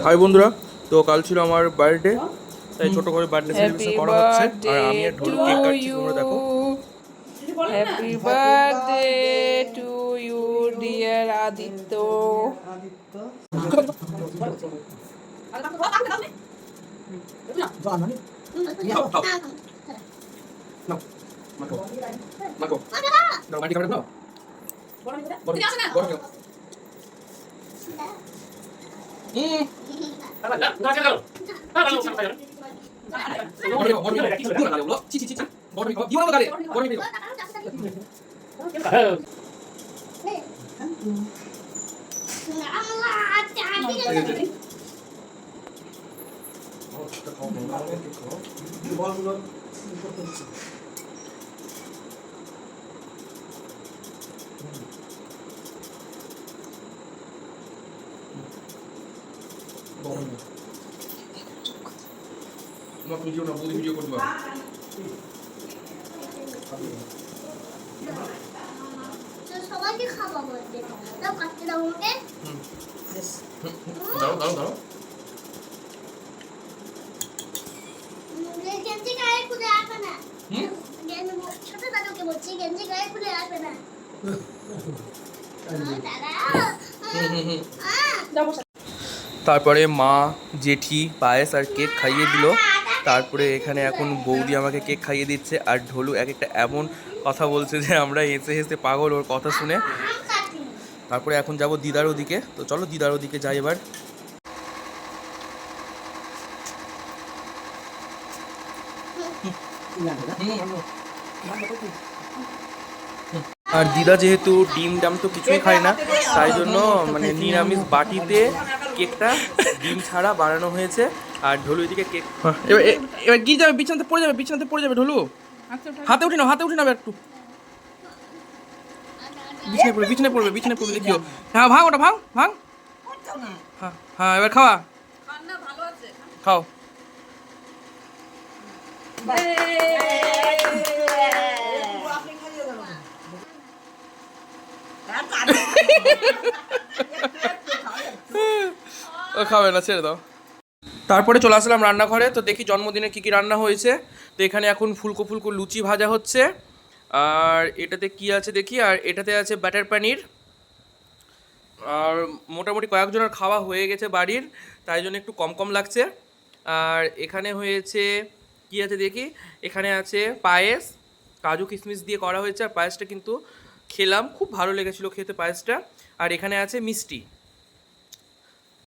High বন্ধুরা, তো কাল ছিল আমার বার্থডে, তাই ছোট করে বার্থডে সেলিব্রেশন করা হচ্ছে। আর আমি আর ঢোলু কেক কাটছি, তোমরা দেখো। Happy birthday to you dear Aditya. Video না বৌদি ভিডিও করতে পারো। সবাইকে খাওয়া বলতে দাও, কাটতে দাও ওকে। দাও দাও দাও। গেঞ্জি গায়ে খুলে আসবে না। ছোট দাদুকে বলছি গেঞ্জি গায়ে খুলে আসবে না। তারপরে মা, জেঠি পায়েস আর কেক খাইয়ে দিল। তারপরে এখানে এখন বৌদি আমাকে কেক খাইয়ে দিচ্ছে, আর ঢোলু এক একটা এমন কথা বলছে যে আমরা হেসে হেসে পাগল ওর কথা শুনে। তারপরে এখন যাব দিদার ওদিকে, তো চলো দিদার ওদিকে যাই এবার। আর দিদা যেহেতু ডিম ডাম তো কিছুই খায় না, তাই জন্য মানে নিরামিষ বাটিতে কেকটা ডিম ছাড়া বানানো হয়েছে। আর ঢোলু এদিকে কেক এবার এবার গিয়ে যাবে, বিছানাতে পড়ে যাবে ঢোলু। হাতে উঠে নাও একটু। বিছানায় পড়বে দেখিও। হ্যাঁ ভাঙ ওটা, ভাঙ। হ্যাঁ হ্যাঁ, এবার খাওয়া, খাও। ও খাবে না, ছেড়ে দাও। তারপরে চলে আসলাম রান্নাঘরে, তো দেখি জন্মদিনে কী কী রান্না হয়েছে। তো এখানে এখন ফুলকো ফুলকো লুচি ভাজা হচ্ছে। আর এটাতে কি আছে দেখি, আর এটাতে আছে বাটার পনির। আর মোটামুটি কয়েকজনের খাওয়া হয়ে গেছে বাড়ির, তাই জন্য একটু কম কম লাগছে। আর এখানে হয়েছে কি আছে দেখি, এখানে আছে পায়েস, কাজু কিশমিশ দিয়ে করা হয়েছে। আর পায়েসটা কিন্তু খেলাম, খুব ভালো লেগেছিলো খেতে পায়েসটা। আর এখানে আছে মিষ্টি।